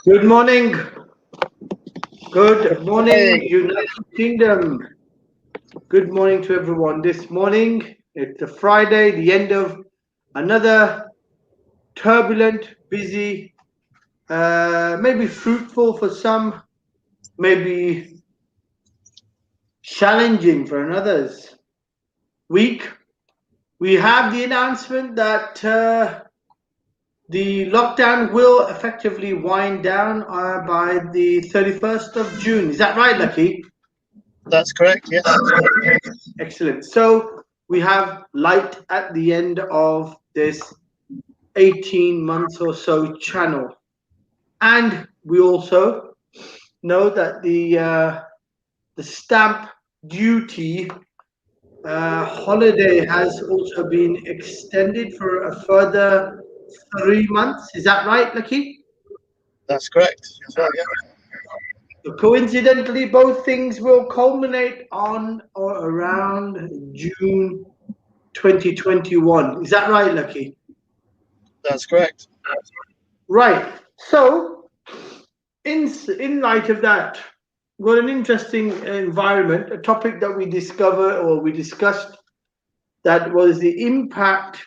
Good morning. Good morning, Hey, United Kingdom. Good morning to everyone. This morning, it's a Friday, the end of another turbulent, busy, maybe fruitful for some, maybe challenging for others week. We have the announcement that the lockdown will effectively wind down by the 31st of June. Is that right, Lucky? that's correct. Yes. Excellent. So we have light at the end of this 18 months or so channel. And we also know that the stamp duty holiday has also been extended for a further 3 months. Is that right, Lucky? That's correct. That's right. Yeah. So coincidentally, both things will culminate on or around June 2021. Is that right, Lucky? That's correct. Right. So, in light of that, what an interesting environment, a topic that we discovered or we discussed that was the impact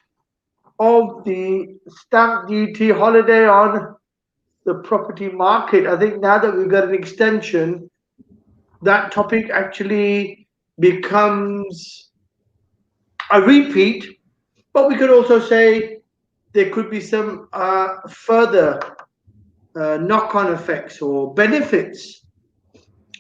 of the stamp duty holiday on the property market. I think now that we've got an extension, that topic actually becomes a repeat, but we could also say there could be some further knock-on effects or benefits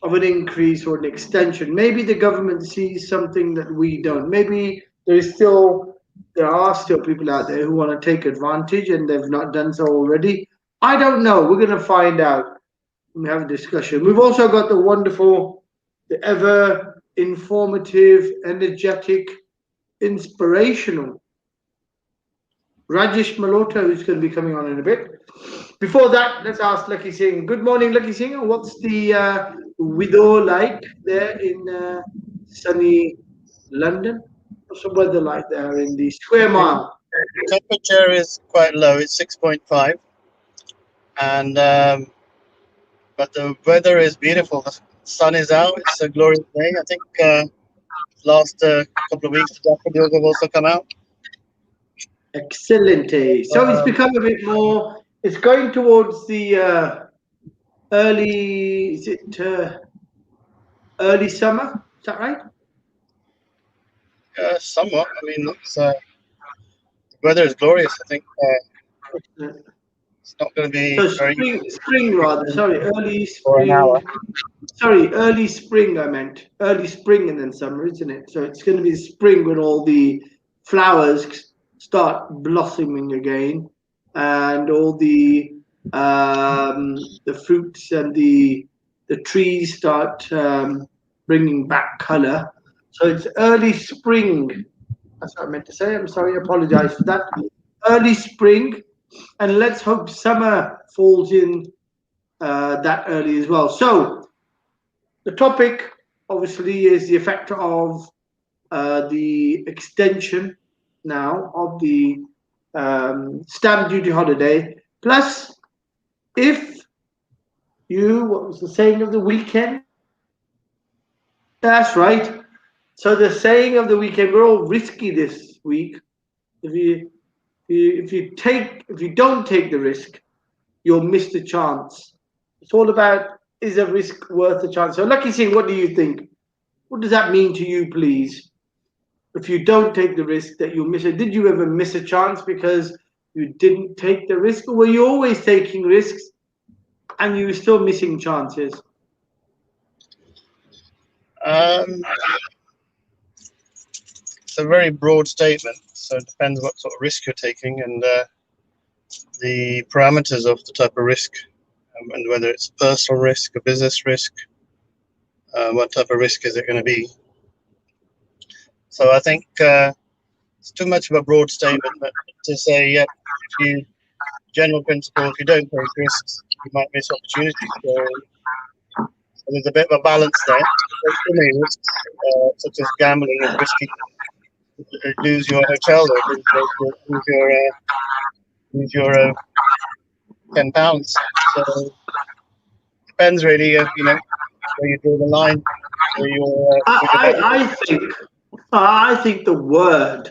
of an increase or an extension. Maybe the government sees something that we don't. Maybe there are still people out there who want to take advantage and they've not done so already. I don't know. We're going to find out. We have a discussion. We've also got the ever informative, energetic, inspirational Rajesh Malhotra, who's going to be coming on in a bit. Before that, let's ask Lakhi Singh. Good morning, Lakhi Singh. What's the widow like there in sunny London? What's the weather like there in the square The mile? temperature is quite low. It's 6.5, and but the weather is beautiful. The sun is out. It's a glorious day. I think last couple of weeks the daffodils have also come out. Excellent. So it's Um, become a bit more. It's going towards the early. Is it early summer? Is that right? Somewhat. I mean, the weather is glorious. I think Excellent. it's not going to be So very spring rather. Sorry, early for an spring. hour. Sorry, early spring. I meant early spring and then summer, isn't it? So it's going to be spring when all the flowers start blossoming again, and all the fruits and the trees start bringing back color. So it's early spring. That's what I meant to say. I'm sorry. I apologize for that. Early spring, and let's hope summer falls in that early as well. So the topic, obviously, is the effect of the extension now of the stamp duty holiday. Plus, if what was the saying of the weekend? That's right. So the saying of the weekend, we're all risky this week. If if you don't take the risk, you'll miss the chance. It's all about, is a risk worth a chance? So, Lucky Singh, what do you think? What does that mean to you, please? If you don't take the risk, that you miss it. Did you ever miss a chance because you didn't take the risk, or were you always taking risks and you were still missing chances? Um, it's a very broad statement, so it depends what sort of risk you're taking and the parameters of the type of risk, and whether it's a personal risk, a business risk, what type of risk is it going to be. So I think it's too much of a broad statement, but to say, yeah, if you, general principle, if you don't take risks, you might miss opportunities. So there's a bit of a balance there. There's too many risks, such as gambling is risky. Lose your hotel, or lose your £10. So depends really, you know, where you draw the line. Where you're, I think the word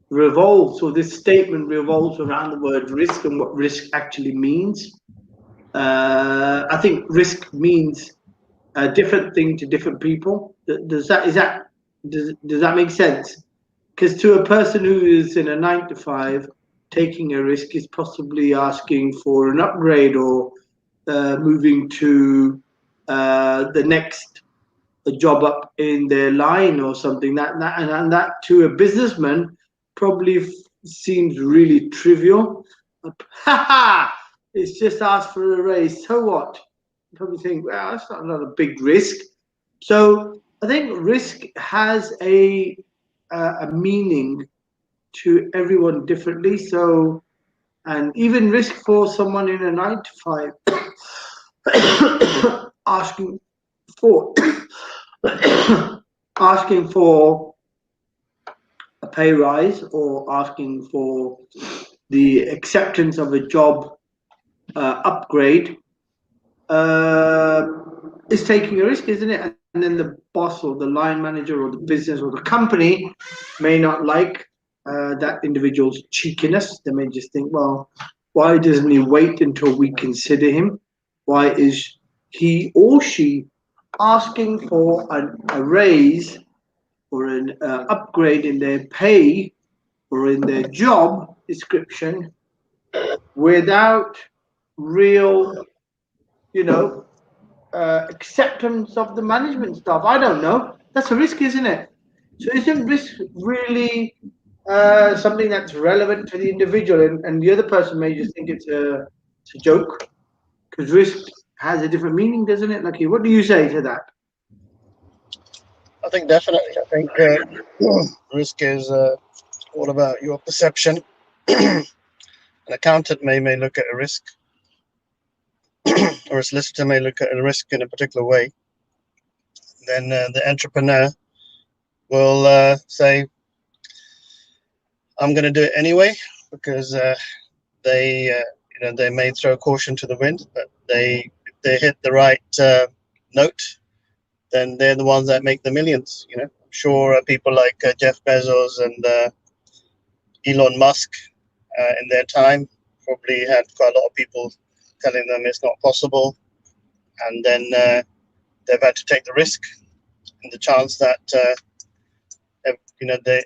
revolves, or this statement revolves around the word risk and what risk actually means. I think risk means a different thing to different people. Does that make sense? Because to a person who is in a 9 to 5, taking a risk is possibly asking for an upgrade or moving to the next job up in their line or something. And that to a businessman probably seems really trivial. It's just asked for a raise. So what? You probably think, well, that's not a big risk. So I think risk has a meaning to everyone differently. So, and even risk for someone in a 9 to 5, asking for asking for a pay rise or asking for the acceptance of a job upgrade is taking a risk, isn't it? And then the boss or the line manager or the business or the company may not like that individual's cheekiness. They may just think, well, why doesn't he wait until we consider him? Why is he or she asking for a raise or an upgrade in their pay or in their job description without real, acceptance of the management staff? I don't know. That's a risk, isn't it? So isn't risk really something that's relevant to the individual, and the other person may just think it's a joke, because risk has a different meaning, doesn't it, Lakhi? What do you say to that? I think definitely. I think risk is all about your perception. An accountant may look at a risk, or a solicitor may look at a risk in a particular way. Then the entrepreneur will say, I'm going to do it anyway, because they may throw caution to the wind, but if they hit the right note, then they're the ones that make the millions. I'm sure people like Jeff Bezos and Elon Musk in their time probably had quite a lot of people telling them it's not possible, and then they've had to take the risk and the chance that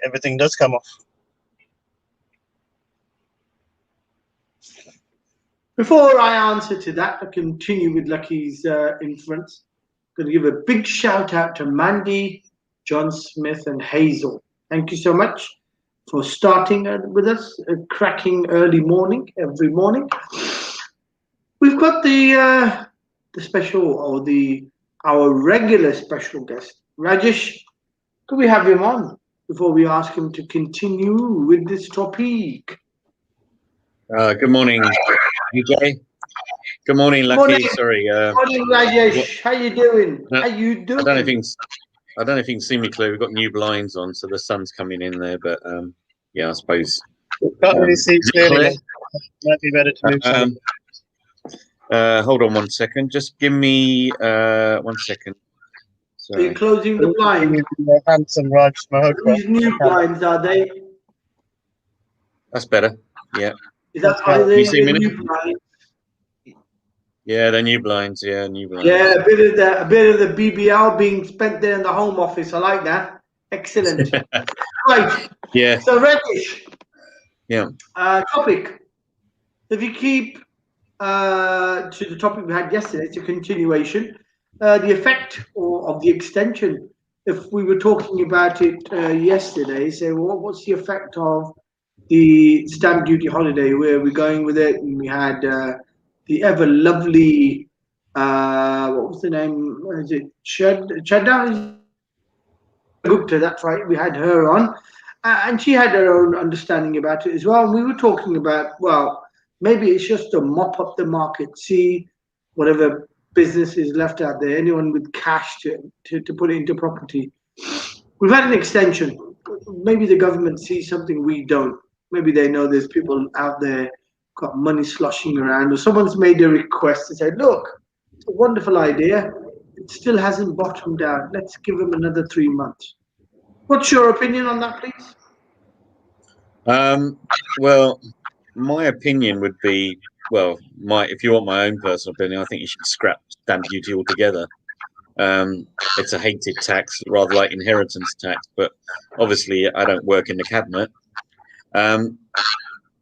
everything does come off. Before I answer to that, I continue with Lakhi's inference. I'm going to give a big shout out to Mandy, John Smith, and Hazel. Thank you so much for starting with us, a cracking early morning, every morning. We've got the special, or our regular special guest, Rajesh. Could we have him on before we ask him to continue with this topic? Good morning, DJ. Good morning, Lakhi. Sorry. Morning, Rajesh. How you doing? How you doing? I don't know if you can see me clearly. We've got new blinds on, so the sun's coming in there. But yeah, I suppose. Can't really see clearly. Might be better to move. Hold on 1 second. Just give me 1 second. Sorry. Are you closing the blind? Handsome Raj Malhotra. These new blinds, are they? That's better. Yeah. Is that you see me new blinds? Yeah, they're new blinds. Yeah, new blinds. Yeah, a bit of the BBL being spent there in the Home Office. I like that. Excellent. Right. Yeah. So, Reddish. Yeah. Topic. If you keep to the topic we had yesterday, it's a continuation. The effect of the extension. If we were talking about it yesterday, say, well, what's the effect of the stamp duty holiday? Where are we going with it? And we had the ever lovely, what was the name? Is it Chadda Gupta? That's right. We had her on, and she had her own understanding about it as well. And we were talking about, well, maybe it's just to mop up the market, see whatever business is left out there, anyone with cash to put it into property. We've had an extension. Maybe the government sees something we don't. Maybe they know there's people out there got money sloshing around, or someone's made a request and said, look, It's a wonderful idea. It still hasn't bottomed out. Let's give them another 3 months. What's your opinion on that, please? Well, my opinion would be, well, if you want my own personal opinion, I think you should scrap stamp duty altogether. It's a hated tax, rather like inheritance tax, but obviously I don't work in the cabinet.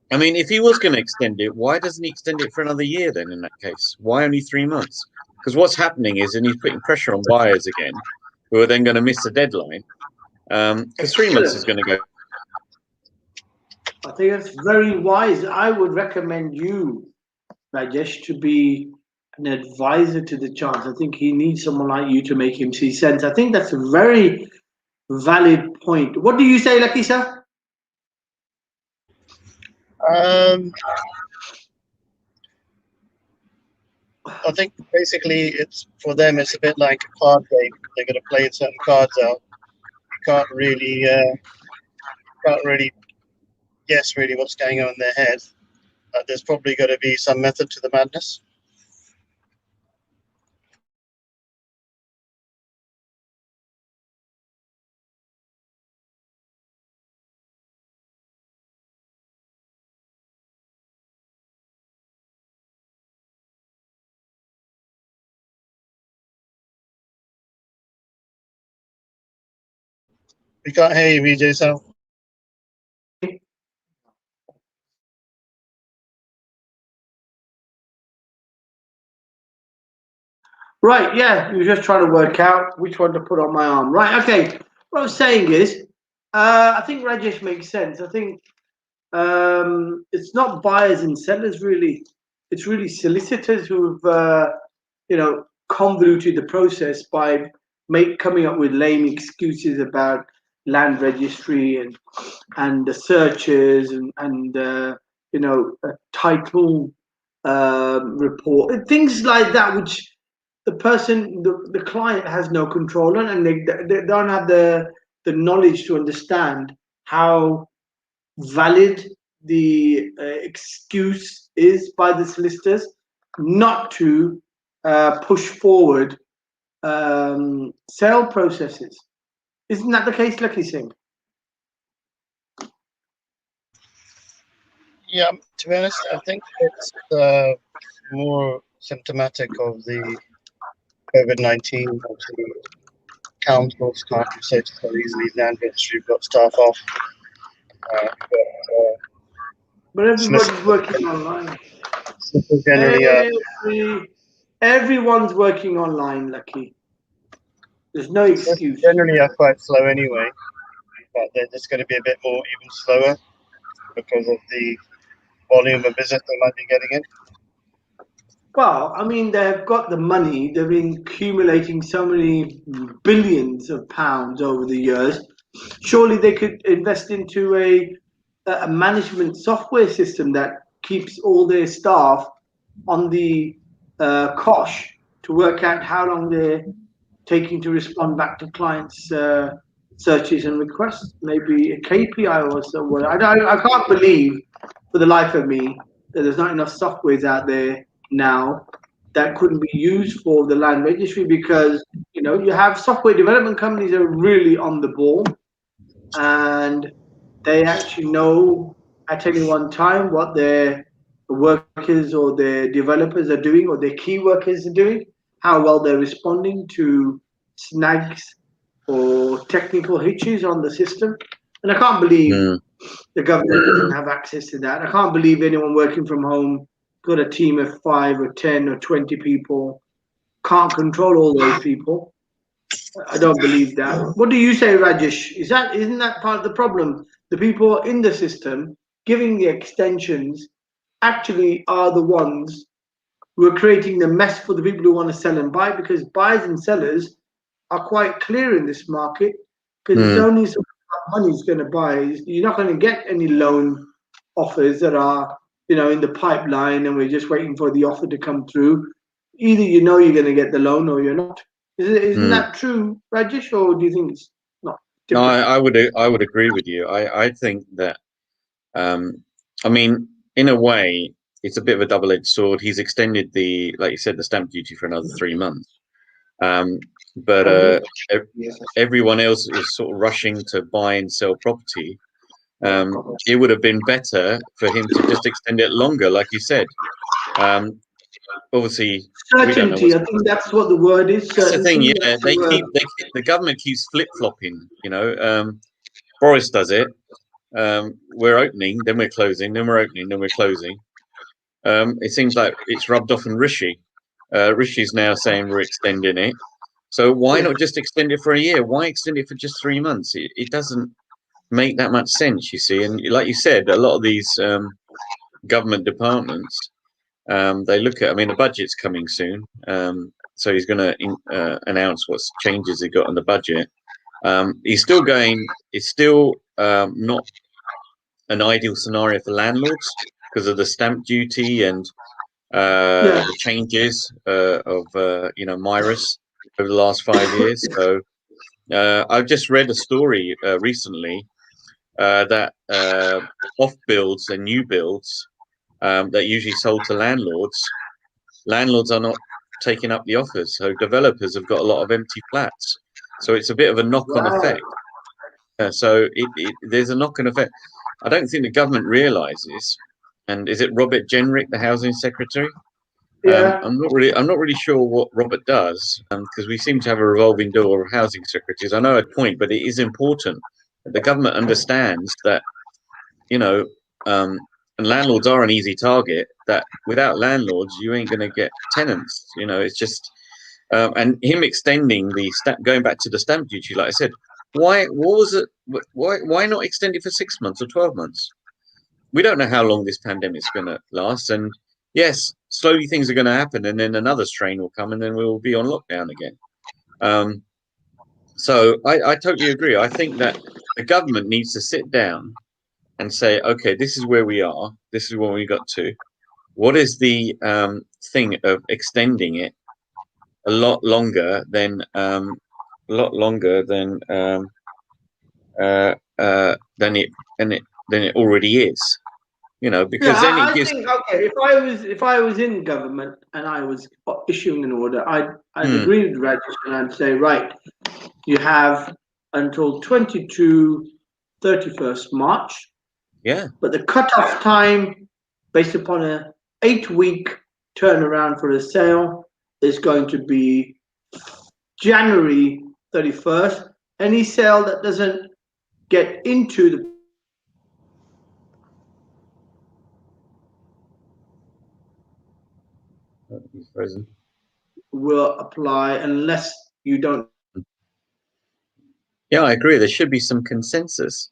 I mean, if he was going to extend it, why doesn't he extend it for another year then in that case? Why only 3 months? Because what's happening is, and he's putting pressure on buyers again, who are then going to miss the deadline. Because 3 months is going to go. I think that's very wise. I would recommend you, Rajesh, to be an advisor to the chance. I think he needs someone like you to make him see sense. I think that's a very valid point. What do you say, Lakhi sir? I think basically it's for them. It's a bit like a card game. They're going to play certain cards out. You can't really guess really what's going on in their head. There's probably going to be some method to the madness. We can't hear you, VJ. So Right, yeah, you're just trying to work out which one to put on my arm. Right, okay. What I was saying is, I think Rajesh makes sense. I think it's not buyers and sellers really. It's really solicitors who've, convoluted the process by coming up with lame excuses about land registry and the searches and a title report, things like that, which the client has no control on, and they don't have the knowledge to understand how valid the excuse is by the solicitors not to push forward sale processes. Isn't that the case, Lakhi Singh? yeah, to be honest, I think it's more symptomatic of the COVID-19. Obviously, councils can't research so easily. Land registry got staff off. But everybody's working online. Generally, Everyone's working online, Lakhi. There's no excuse. generally are quite slow anyway, but they're just going to be a bit more even slower because of the volume of business they might be getting in. Well, I mean, they've got the money. They've been accumulating so many billions of pounds over the years. Surely they could invest into a management software system that keeps all their staff on the cosh to work out how long they're taking to respond back to clients' searches and requests. Maybe a KPI or somewhere. I can't believe for the life of me that there's not enough softwares out there now that couldn't be used for the land registry, because you have software development companies that are really on the ball, and they actually know at any one time what their workers or their developers are doing, or their key workers are doing, how well they're responding to snags or technical hitches on the system. And I can't believe the government doesn't have access to that. I can't believe anyone working from home, got a team of 5 or 10 or 20 people, can't control all those people. I don't believe that. What do you say, Rajesh? Isn't that part of the problem? The people in the system giving the extensions actually are the ones who are creating the mess for the people who want to sell and buy, because buyers and sellers are quite clear in this market, because it's only so much money is going to buy. You're not going to get any loan offers that are in the pipeline and we're just waiting for the offer to come through. Either you're going to get the loan or you're not. Isn't that true, Rajesh, or do you think it's not? No, I would agree with you. I think that I mean, in a way, it's a bit of a double-edged sword. He's extended the, like you said, the stamp duty for another 3 months. But everyone else is sort of rushing to buy and sell property. It would have been better for him to just extend it longer, like you said. Obviously, certainty. I think that's what the word is. That's the thing, Certainty. yeah. The government keeps flip-flopping. You know, Boris does it. We're opening, then we're closing, then we're opening, then we're closing. It seems like it's rubbed off on Rishi. Rishi's now saying we're extending it. So why not just extend it for a year? Why extend it for just 3 months? It doesn't make that much sense, you see. And like you said, a lot of these government departments, they look at, I mean, the budget's coming soon. So he's going to announce what changes he got on the budget. He's still going, it's still not an ideal scenario for landlords because of the stamp duty and the changes of, you know, Myris over the last 5 years. So I've just read a story recently that off builds and new builds that usually sold to landlords are not taking up the offers. So developers have got a lot of empty flats. So it's a bit of a knock-on effect. So there's a knock-on effect. I don't think the government realizes. And is it Robert Jenrick, the housing secretary? Yeah. I'm not really sure what Robert does, because we seem to have a revolving door of housing secretaries. I know a point, but it is important that the government understands that, you know, and landlords are an easy target. That without landlords, you ain't going to get tenants. You know, it's just, and him extending the going back to the stamp duty, like I said, why not extend it for 6 months or 12 months? We don't know how long this pandemic is going to last, and yes, slowly things are going to happen, and then another strain will come, and then we'll be on lockdown again. So I totally agree. I think that the government needs to sit down and say, okay, this is where we are. This is where we got to. What is the thing of extending it a lot longer than it already is? You know, because then it gives. I think, okay, if I was in government and I was issuing an order, I'd agree with Rajesh and I'd say, right, you have until 31st March. Yeah. But the cutoff time, based upon a 8-week turnaround for a sale, is going to be January 31st. Any sale that doesn't get into the He's frozen. will apply unless you don't. Yeah, I agree. There should be some consensus.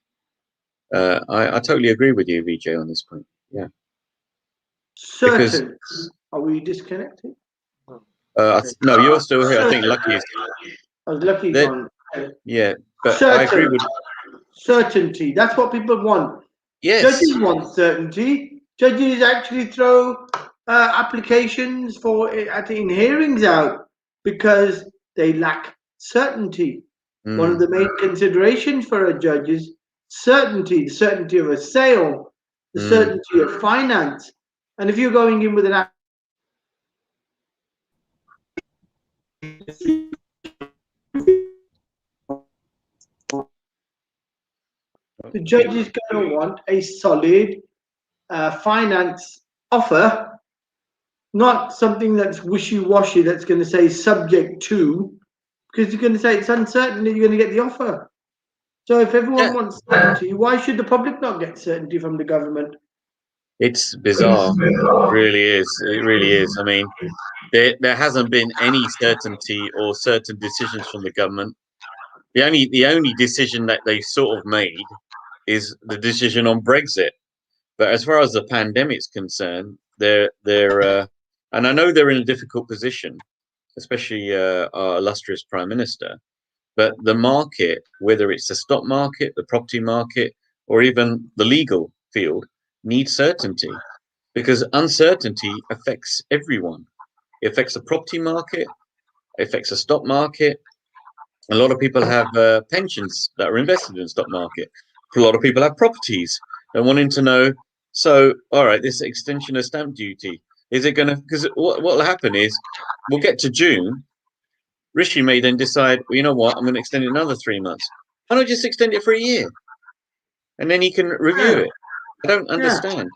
I totally agree with you, Vijay, on this point. Yeah. Certain. Are we disconnected? No, you're still here. I think Lakhi is. I was lucky gone. Yeah, but Certain. I agree with certainty. That's what people want. Yes. Judges want certainty. Judges actually throw applications in hearings out because they lack certainty. One of the main considerations for a judge is certainty, the certainty of a sale, the certainty of finance. And if you're going in with an the judge is going to want a solid finance offer, not something that's wishy-washy that's going to say subject to, because you're going to say it's uncertain that you're going to get the offer. So if everyone wants certainty, why should the public not get certainty from the government? It's bizarre. It really is. It really is. I mean, there hasn't been any certainty or certain decisions from the government. The only decision that they sort of made is the decision on Brexit. But as far as the pandemic's concerned, they're and I know they're in a difficult position, especially our illustrious Prime Minister. But the market, whether it's the stock market, the property market, or even the legal field, needs certainty, because uncertainty affects everyone. It affects the property market, it affects the stock market. A lot of people have pensions that are invested in the stock market. A lot of people have properties. They're wanting to know, So, all right, this extension of stamp duty, is it going to, because what will happen is we'll get to June. Rishi may then decide, well, you know what, I'm going to extend it another 3 months. Why not just extend it for a year? And then he can review it. I don't understand,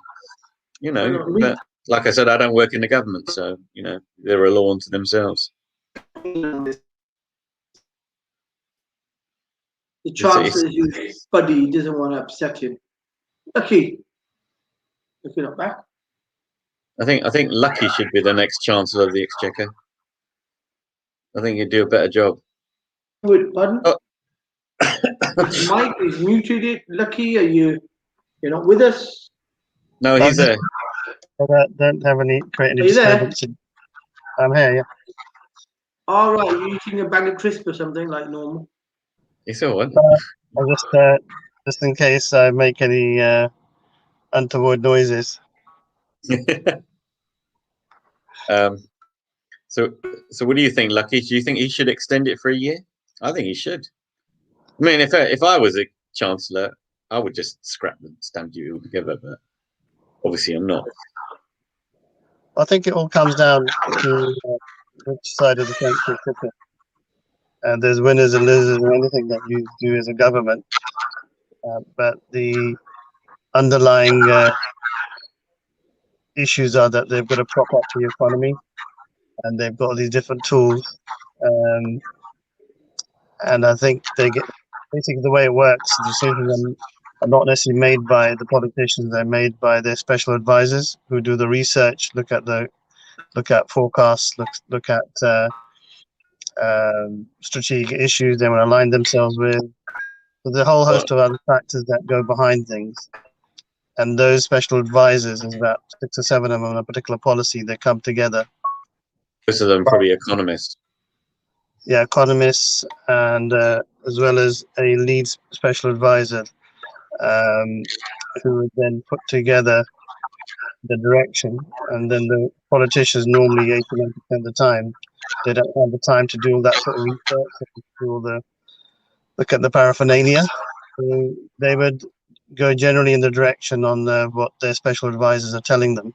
you know, but like I said, I don't work in the government, so, you know, they're a law unto themselves. The chances you buddy doesn't want to upset him. Lakhi, if you're not back. I think Lakhi should be the next Chancellor of the Exchequer. I think he'd do a better job. Good, pardon? Oh. Mike is muted it. Lakhi, you're not with us? No, he's there. Don't have any create any Are you there? disturbance. I'm here, yeah. All right, you're eating a bag of crisps or something like normal. It's all right. I just in case I make any untoward noises. So what do you think, Lucky? Do you think he should extend it for a year? I think he should. I mean, if I was a chancellor, I would just scrap the stamp duty altogether, but obviously I'm not. I think it all comes down to which side of the fence you're sitting. And there's winners and losers in anything that you do as a government. But the underlying issues are that they've got to prop up the economy, and they've got these different tools. And I think they get basically the way it works. Decisions are not necessarily made by the politicians; they're made by their special advisors who do the research, look at forecasts, look at strategic issues they want to align themselves with. So there's a whole host of other factors that go behind things. And those special advisors, there's about 6 or 7 of them on a particular policy, they come together. Most of them probably economists. Yeah, economists, and as well as a lead special advisor who would then put together the direction. And then the politicians, normally 89% of the time, they don't have the time to do all that sort of research, do all the look at the paraphernalia. So they would go generally in the direction on what their special advisors are telling them,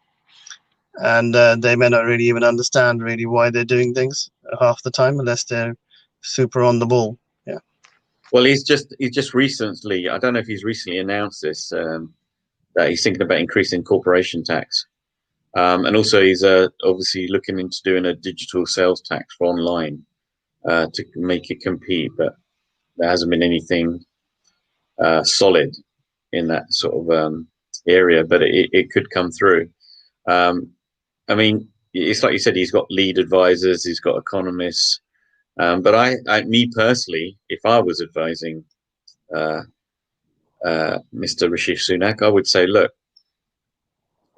and they may not really even understand really why they're doing things half the time unless they're super on the ball. Yeah. Well, he's just recently, I don't know if he's recently announced this, that he's thinking about increasing corporation tax, and also he's obviously looking into doing a digital sales tax for online to make it compete, but there hasn't been anything solid in that sort of area, but it could come through. I mean, it's like you said, he's got lead advisors, he's got economists, but me personally, if I was advising Mr. Rishi Sunak, I would say, look,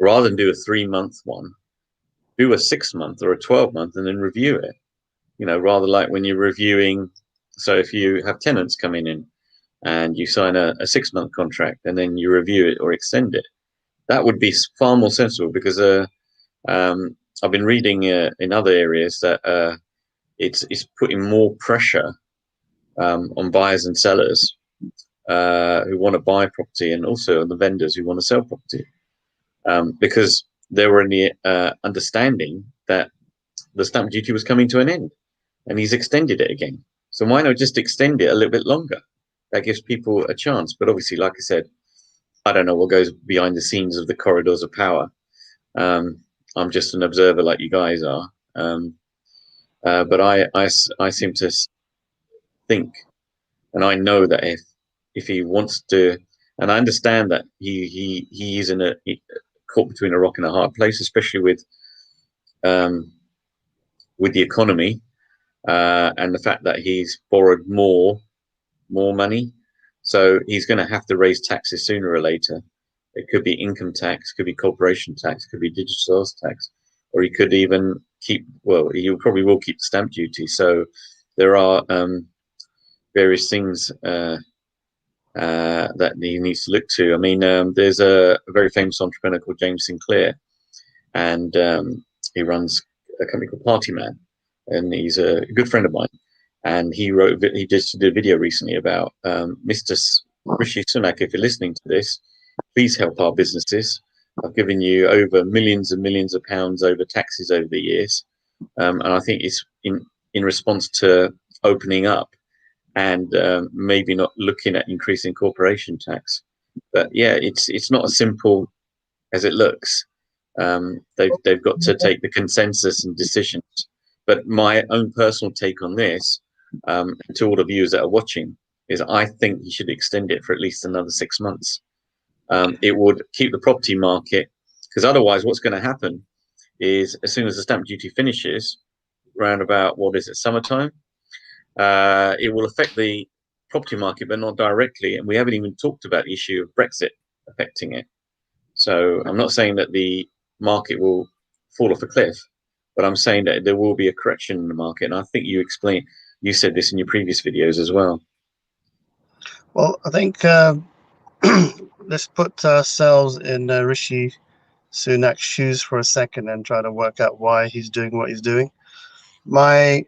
rather than do a 3-month one, do a 6-month or a 12-month and then review it. You know, rather like when you're reviewing. So if you have tenants coming in and you sign a 6-month contract and then you review it or extend it, that would be far more sensible, because I've been reading in other areas that it's putting more pressure on buyers and sellers who want to buy property, and also on the vendors who want to sell property, because they were in the understanding that the stamp duty was coming to an end, and he's extended it again. So why not just extend it a little bit longer? That gives people a chance. But obviously, like I said, I don't know what goes behind the scenes of the corridors of power. I'm just an observer like you guys are. But I seem to think, and I know that if he wants to, and I understand that he is in caught between a rock and a hard place, especially with the economy and the fact that he's borrowed more money, so he's going to have to raise taxes sooner or later. It could be income tax, could be corporation tax, could be digital sales tax, or he could even keep. Well, he probably will keep stamp duty. So there are various things that he needs to look to. I mean, there's a very famous entrepreneur called James Sinclair, and he runs a company called Party Man, and he's a good friend of mine. And he just did a video recently about Mr. Rishi Sunak. If you're listening to this, please help our businesses. I've given you over millions and millions of pounds over taxes over the years, and I think it's in response to opening up and maybe not looking at increasing corporation tax. But yeah, it's not as simple as it looks. They've got to take the consensus and decisions. But my own personal take on this, to all the viewers that are watching, is I think you should extend it for at least another 6 months. It would keep the property market, because otherwise what's going to happen is as soon as the stamp duty finishes, around about, what is it, summertime, it will affect the property market, but not directly. And we haven't even talked about the issue of Brexit affecting it. So I'm not saying that the market will fall off a cliff, but I'm saying that there will be a correction in the market. And I think you said this in your previous videos as well. Well, I think let's put ourselves in Rishi Sunak's shoes for a second and try to work out why he's doing what he's doing. My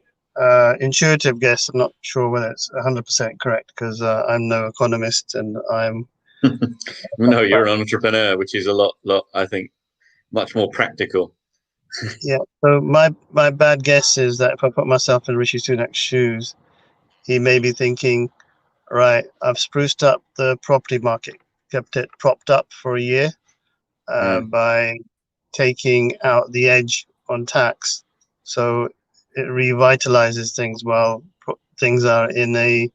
intuitive guess, I'm not sure whether it's 100% correct, because I'm no economist and I'm... No, you're an entrepreneur, which is a lot, I think, much more practical. Yeah, so my bad guess is that if I put myself in Rishi Sunak's shoes, he may be thinking, right, I've spruced up the property market, kept it propped up for a year by taking out the edge on tax. So it revitalizes things while things are in a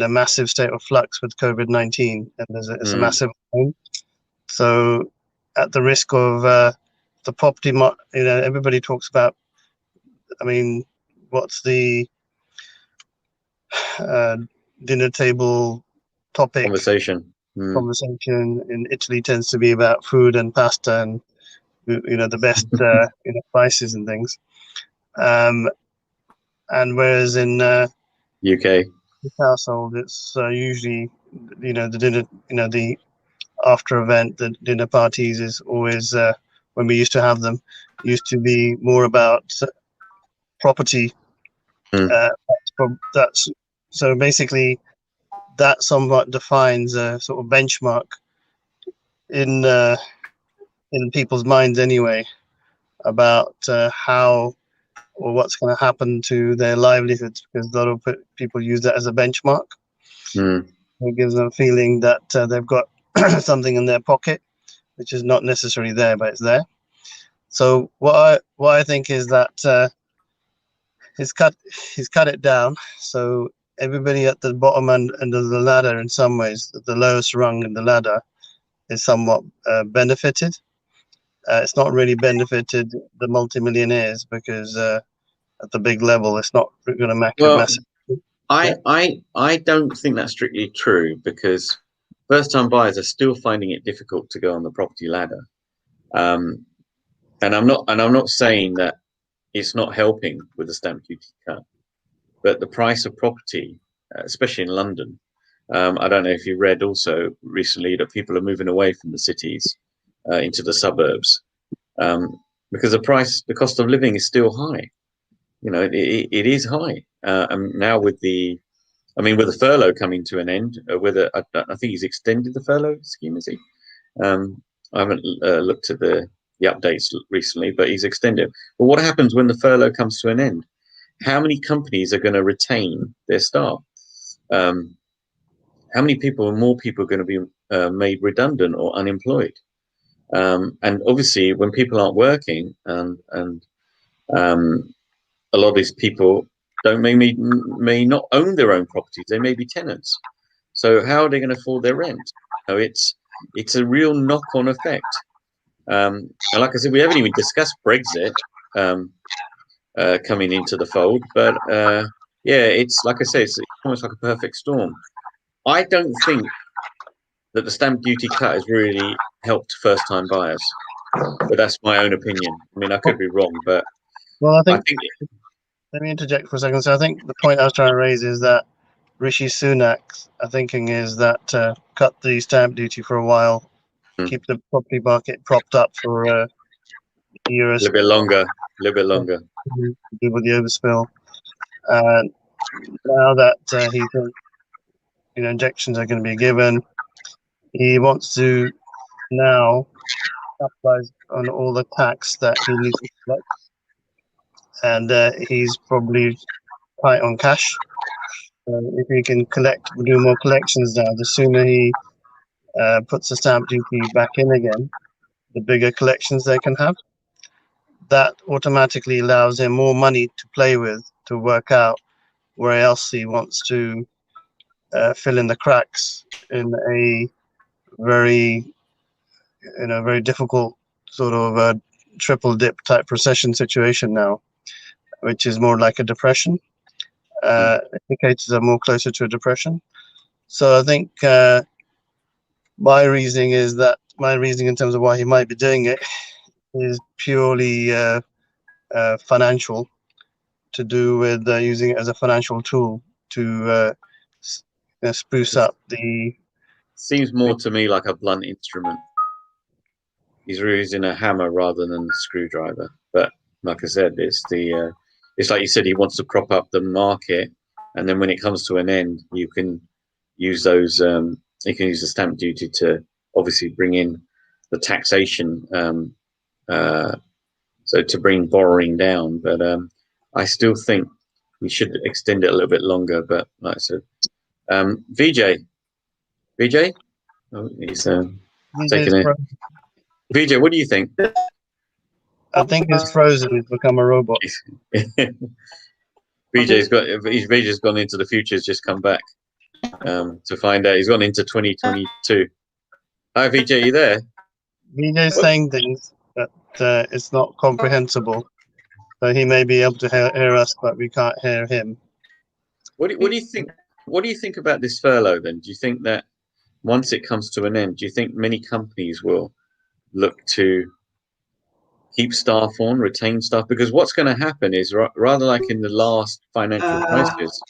massive state of flux with COVID-19, and it's a massive pain. So at the risk of the property market, everybody talks about, I mean, what's the dinner table topic conversation in Italy tends to be about food and pasta and the best spices and things, and whereas in UK household it's usually the dinner, the after event, the dinner parties is always when we used to have them, used to be more about property. That's so basically that somewhat defines a sort of benchmark in people's minds anyway about how or what's going to happen to their livelihoods, because a lot of people use that as a benchmark. It gives them a feeling that they've got something in their pocket, which is not necessarily there, but it's there. So what I think is that he's cut it down. So everybody at the bottom end of the ladder, in some ways, the lowest rung in the ladder, is somewhat benefited. It's not really benefited the multimillionaires, because at the big level, it's not going to make a massive. I don't think that's strictly true, because first-time buyers are still finding it difficult to go on the property ladder, and I'm not saying that it's not helping with the stamp duty cut, but the price of property, especially in London, I don't know if you read also recently that people are moving away from the cities into the suburbs, because the cost of living is still high. It is high, and now with the furlough coming to an end, I think he's extended the furlough scheme, is he? I haven't looked at the updates recently, but he's extended. But what happens when the furlough comes to an end? How many companies are going to retain their staff? How many more people are going to be made redundant or unemployed? And obviously, when people aren't working, and a lot of these people may not own their own properties, they may be tenants. So how are they going to afford their rent? It's a real knock-on effect. And like I said, we haven't even discussed Brexit coming into the fold, but it's like I say, it's almost like a perfect storm. I don't think that the stamp duty cut has really helped first-time buyers, but that's my own opinion. I mean, I could be wrong, but I think let me interject for a second. So I think the point I was trying to raise is that Rishi Sunak's thinking is that cut the stamp duty for a while, keep the property market propped up for a year or a little bit longer. Deal with the overspill. Now that he thinks injections are going to be given, he wants to now capitalize on all the tax that he needs to collect, and he's probably tight on cash. If he can do more collections now, the sooner he puts the stamp duty back in again, the bigger collections they can have. That automatically allows him more money to play with, to work out where else he wants to fill in the cracks in a very, very difficult sort of triple dip type recession situation now, which is more like a depression. Indicators are more closer to a depression. So I think my reasoning in terms of why he might be doing it is purely financial, to do with using it as a financial tool to spruce up the. Seems more to me like a blunt instrument. He's using a hammer rather than a screwdriver. But like I said, it's like you said, he wants to prop up the market, and then when it comes to an end, you can use those. You can use the stamp duty to obviously bring in the taxation, so to bring borrowing down. But I still think we should extend it a little bit longer. But like I said, VJ, oh, he's taking it. VJ, what do you think? I think he's frozen. He's become a robot. VJ's gone into the future. Has just come back to find out. He's gone into 2022. Hi, VJ, you there? VJ's saying things that it's not comprehensible. So he may be able to hear us, but we can't hear him. What do you think? What do you think about this furlough? Then, do you think that once it comes to an end, do you think many companies will look to keep staff on, retain staff? Because what's going to happen is rather like in the last financial crisis,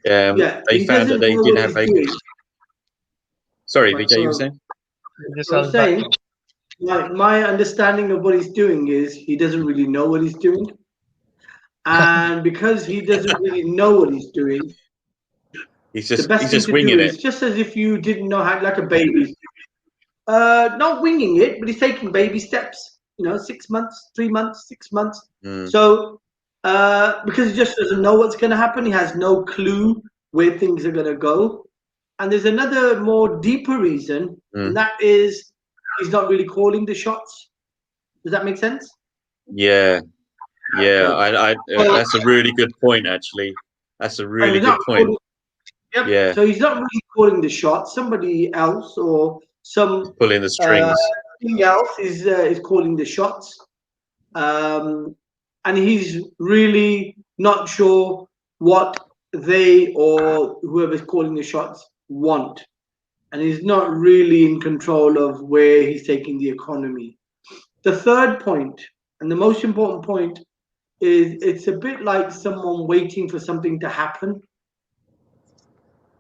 they found that they didn't have vacancies. Sorry, VJ, you were saying? I was saying, my understanding of what he's doing is he doesn't really know what he's doing. And because he doesn't really know what he's doing, he's just winging it. It's just as if you didn't know how, like a baby. Not winging it, but he's taking baby steps. 6 months, 3 months, 6 months. So because he just doesn't know what's going to happen, he has no clue where things are going to go. And there's another more deeper reason, and that is he's not really calling the shots. Does that make sense? Yeah. That's a really good point, actually. That's a really good point. Yep. Yeah. So he's not really calling the shots. Somebody else or some pulling the strings. Something else is calling the shots, and he's really not sure what they or whoever's calling the shots want, and he's not really in control of where he's taking the economy. The third point, and the most important point, is it's a bit like someone waiting for something to happen.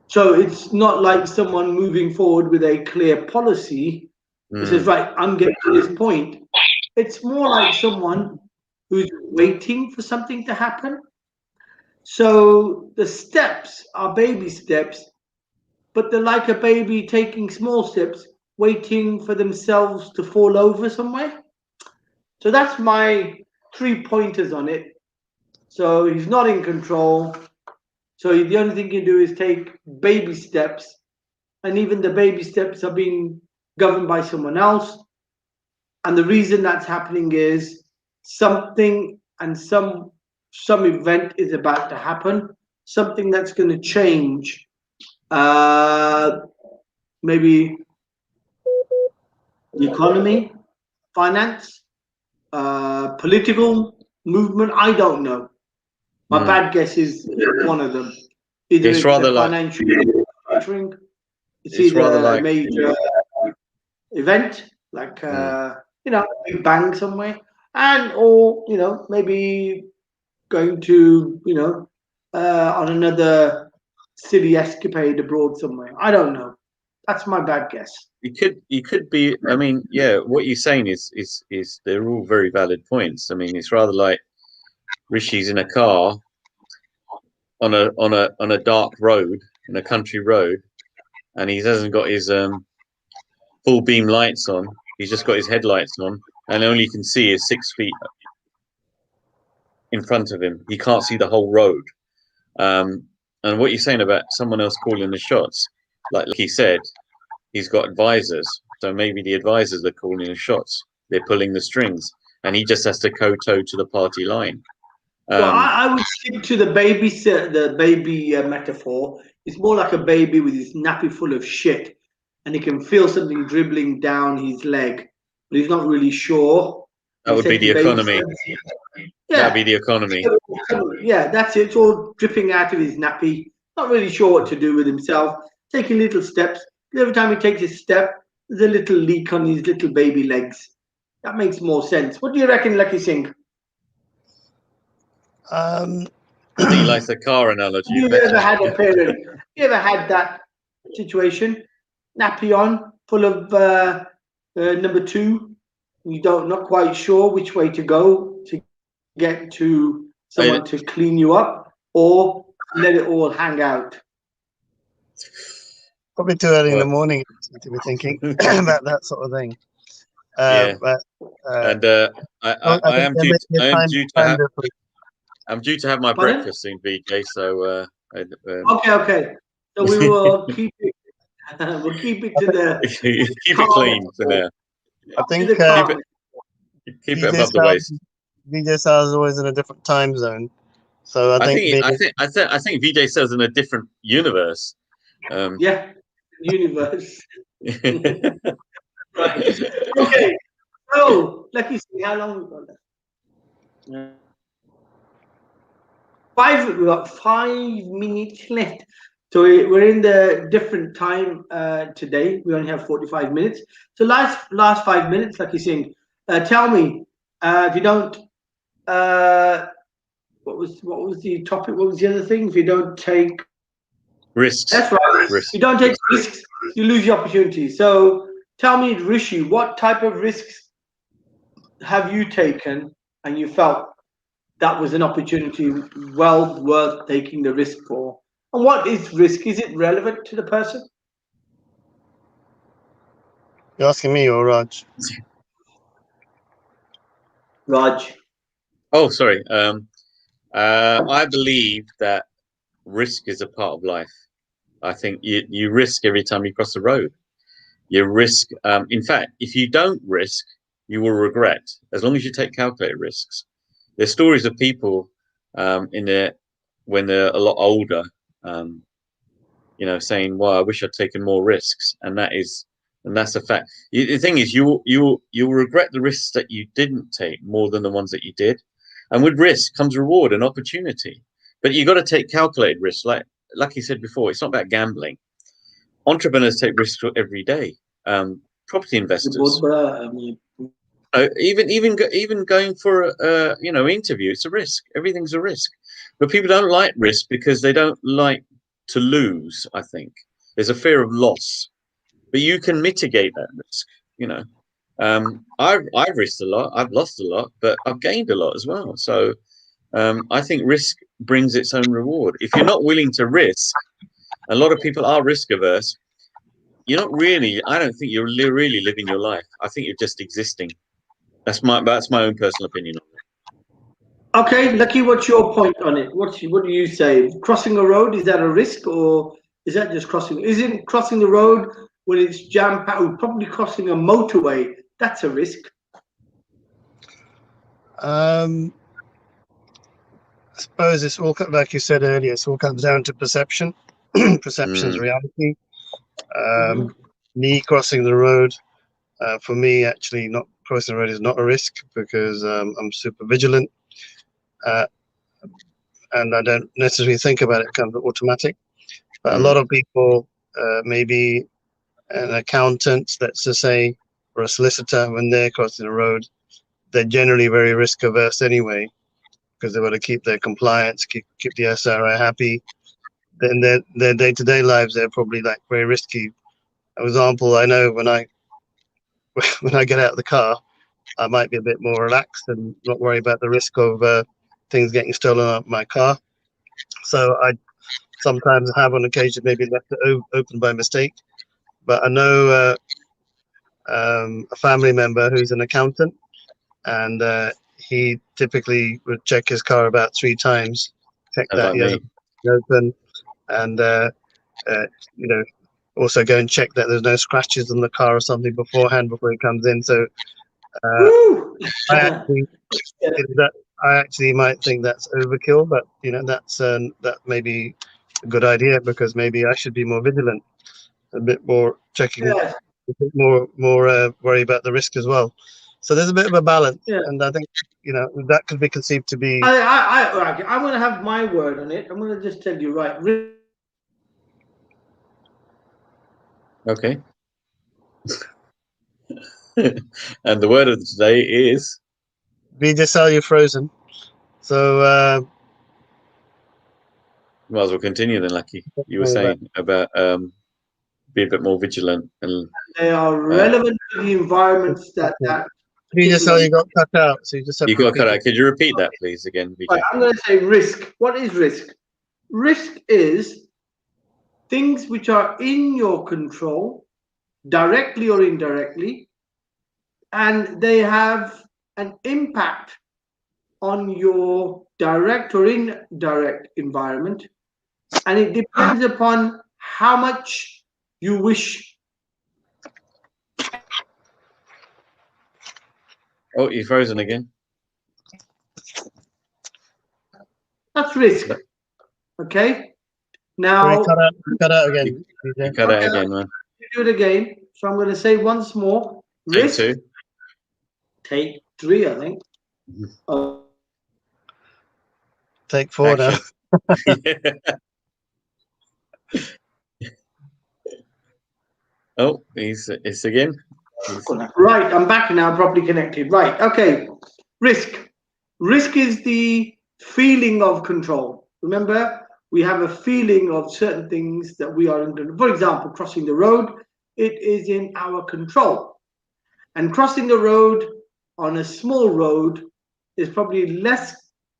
So it's not like someone moving forward with a clear policy that says, right, I'm getting to this point. It's more like someone who's waiting for something to happen. So the steps are baby steps, but they're like a baby taking small steps, waiting for themselves to fall over somewhere. So that's my 3 pointers on it. So he's not in control. So the only thing he can do is take baby steps, and even the baby steps are being governed by someone else. And the reason that's happening is something and some event is about to happen, something that's going to change, maybe the economy, finance, political movement. I don't know. My bad guess is one of them. Either it's rather like financial restructuring, it's either rather like a major event, like a big bang somewhere, or maybe going to on another silly escapade abroad somewhere. I don't know. That's my bad guess. You could be. I mean, yeah. What you're saying is they're all very valid points. I mean, it's rather like Rishi's in a car on a dark road, in a country road, and he hasn't got his full beam lights on. He's just got his headlights on, and all you can see is 6 feet in front of him. He can't see the whole road. And what you're saying about someone else calling the shots, like he said, he's got advisors. So maybe the advisors are calling the shots. They're pulling the strings, and he just has to kowtow to the party line. Well, I would stick to the baby metaphor. It's more like a baby with his nappy full of shit, and he can feel something dribbling down his leg, but he's not really sure. That would be the economy. Yeah, that'd be the economy. Yeah, that's it. It's all dripping out of his nappy. Not really sure what to do with himself. Taking little steps. Every time he takes a step, there's a little leak on his little baby legs. That makes more sense. What do you reckon, Lakhi Singh? I think he likes the car analogy. You ever had a parent? You ever had that situation? Nappy on, full of number 2. You not quite sure which way to go to get to someone to clean you up, or let it all hang out. Probably too early in the morning to be thinking about that sort of thing. But, I'm due to have my breakfast soon, VJ. So okay. So we will keep it. We'll keep it to the keep it clean for now. I think keep it above the waist. VJ Sal's always in a different time zone, so I think VJ Sal's in a different universe. Yeah, universe. Right. Okay. So, Lakhi Singh, how long we got left? We've got 5 minutes left. So we're in the different time today. We only have 45 minutes. So last 5 minutes, Lakhi Singh, tell me, if you don't, what was the topic? What was the other thing? If you don't take risks. That's right. Risks. You don't take risks, you lose your opportunity. So tell me, Rishi, what type of risks have you taken and you felt that was an opportunity well worth taking the risk for? And what is risk? Is it relevant to the person? You're asking me or Raj? Raj. Oh, sorry. I believe that risk is a part of life. I think you risk every time you cross the road. You risk. In fact, if you don't risk, you will regret. As long as you take calculated risks. There's stories of people when they're a lot older, saying, "Well, I wish I'd taken more risks," and that's a fact. The thing is, you'll regret the risks that you didn't take more than the ones that you did. And with risk comes reward and opportunity. But you got to take calculated risks. Like you said before, it's not about gambling. Entrepreneurs take risks every day. Property investors, even going for interview, it's a risk. Everything's a risk. But people don't like risk because they don't like to lose. I think there's a fear of loss, but you can mitigate that risk. I've risked a lot, I've lost a lot, but I've gained a lot as well. So I think risk brings its own reward. If you're not willing to risk, a lot of people are risk averse. You're not really. I don't think you're really living your life. I think you're just existing. That's my own personal opinion on it. Okay, Lakhi, what's your point on it? What do you say? Crossing a road, is that a risk, or is that just crossing? Isn't crossing the road when it's jam-packed? Probably crossing a motorway. That's a risk. I suppose it's all, like you said earlier, it all comes down to perception. Perception is reality. Me crossing the road, for me, actually, not crossing the road is not a risk because I'm super vigilant, and I don't necessarily think about it, kind of automatic. But a lot of people, maybe an accountant, let's just say, or a solicitor, when they're crossing the road, they're generally very risk averse anyway, because they want to keep their compliance, keep the SRI happy. Then their day-to-day lives, they're probably like very risky. For example, I know when I get out of the car, I might be a bit more relaxed and not worry about the risk of things getting stolen out of my car. So I sometimes have on occasion maybe left it open by mistake. But I know a family member who's an accountant, and he typically would check his car about 3 times, check Sounds that like he hasn't been open, and you know, also go and check that there's no scratches on the car or something beforehand before he comes in. So Woo! I actually I actually might think that's overkill, but that's that may be a good idea, because maybe I should be more vigilant, a bit more checking, Yes. a bit more worry about the risk as well. So there's a bit of a balance, Yeah. and I think that could be conceived to be. I'm going to have my word on it. I'm going to just tell you, right? Okay. And the word of the day is. Vijay, you're frozen. So Might as well continue then, Lucky. You were saying about be a bit more vigilant, and they are relevant to the environments that Vijay, you got cut out, so you just have you to got repeat cut it. out. Could you repeat that, please, again, Right, Vijay? I'm going to say risk. What is risk? Risk is things which are in your control, directly or indirectly, and they have an impact on your direct or indirect environment, and it depends upon how much you wish. Oh, you're frozen again. That's risk. Okay. Now cut out again. You cut out again, man. do it again. So I'm going to say once more. Take Risk. 2. Take 3, I think. Take 4 now. Oh, it's again. Right, I'm back now, properly connected. Right, okay. Risk. Risk is the feeling of control. Remember, we have a feeling of certain things that we are in control. For example, crossing the road, it is in our control. And crossing a road on a small road is probably less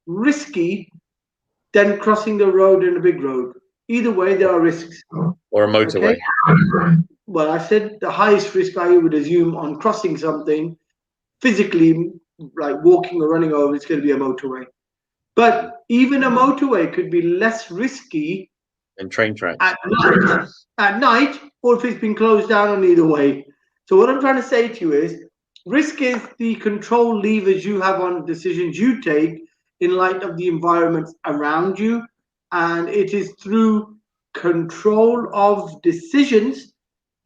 risky than crossing the road in a big road. Either way, there are risks. Or a motorway. Okay? Well, I said the highest risk I would assume on crossing something physically, like walking or running over, it's going to be a motorway. But even a motorway could be less risky And train tracks. At night, or if it's been closed down on either way. So what I'm trying to say to you is, risk is the control levers you have on decisions you take in light of the environment around you, and it is through control of decisions,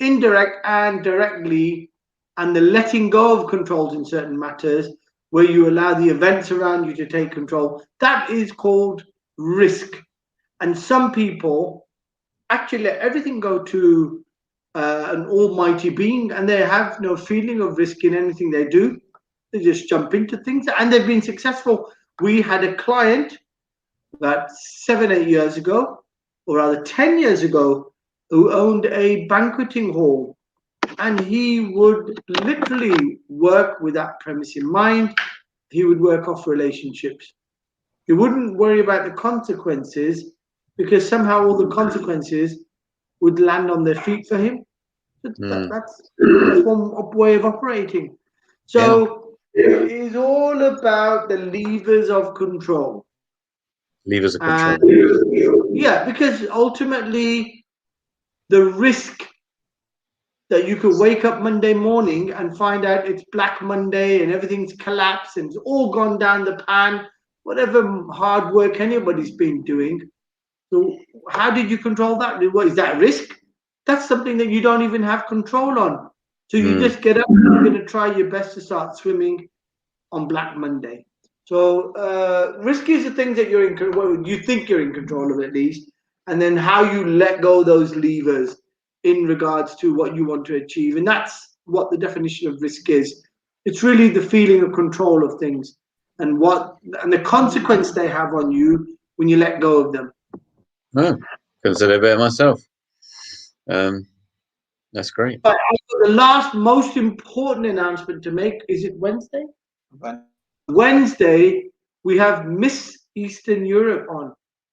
indirect and directly, and the letting go of controls in certain matters, where you allow the events around you to take control. That is called risk. And some people actually let everything go to an almighty being, and they have no feeling of risk in anything they do. They just jump into things, and they've been successful. We had a client about 7-8 years ago, or rather 10 years ago, who owned a banqueting hall, and he would literally work with that premise in mind. He would work off relationships. He wouldn't worry about the consequences, because somehow all the consequences would land on their feet for him. That's one way of operating. So it is all about the levers of control. Levers of control. Yeah, because ultimately the risk that you could wake up Monday morning and find out it's Black Monday and everything's collapsed and it's all gone down the pan, whatever hard work anybody's been doing. So how did you control that? What is that risk? That's something that you don't even have control on. So you just get up and you're going to try your best to start swimming on Black Monday. So risk is the things that you're in, well, you think you're in control of at least, and then how you let go those levers in regards to what you want to achieve. And that's what the definition of risk is. It's really the feeling of control of things and the consequence they have on you when you let go of them. Oh, consider a bit myself. That's great. But the last most important announcement to make, is it Wednesday? Wednesday, we have Miss Eastern Europe on.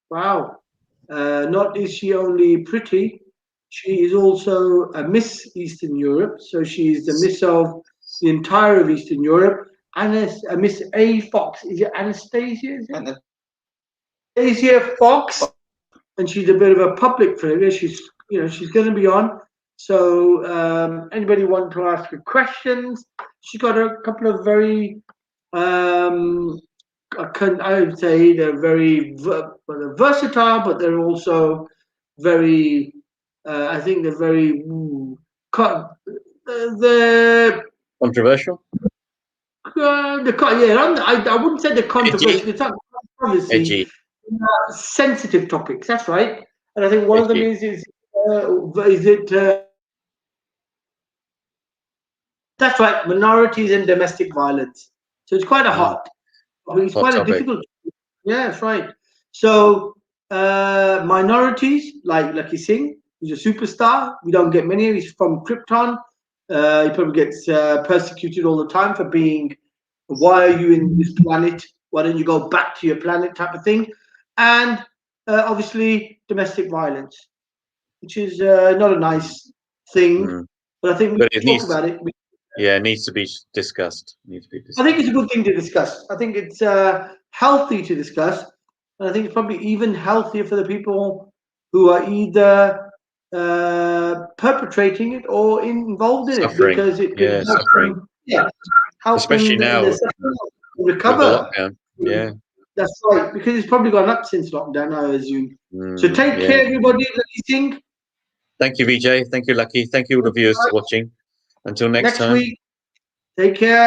Wow. Not is she only pretty, She is also a Miss Eastern Europe, so she is the Miss of the entire of Eastern Europe. A Miss A Fox. Is it Anastasia? Is it? Anastasia Fox, and she's a bit of a public figure. She's going to be on. So anybody want to ask her questions? She's got a couple of very I would say they're very versatile, but they're also very. I think they're very. They're Controversial. I wouldn't say they're controversial. It's not controversy. Edgy. Sensitive topics. That's right. And I think one of them is it. That's right. Minorities and domestic violence. So it's quite a hot. It's hot quite topic. a difficult. Yeah, that's right. So minorities like Lakhi Singh, he's a superstar. We don't get many. He's from Krypton. He probably gets persecuted all the time for being. Why are you in this planet? Why don't you go back to your planet? Type of thing. And obviously domestic violence, which is not a nice thing. But I think we talk about it. Yeah, it needs to be discussed. I think it's a good thing to discuss. I think it's healthy to discuss. And I think it's probably even healthier for the people who are either perpetrating it or involved in suffering. it, because it can help suffering. Help especially now recover. Yeah, that's right, because it's probably gone up since lockdown, I assume. So take care, everybody. Lakhi Singh. Thank you, Vijay. Thank you, Lakhi. Thank you, all the viewers for watching. Until next time. Week. Take care.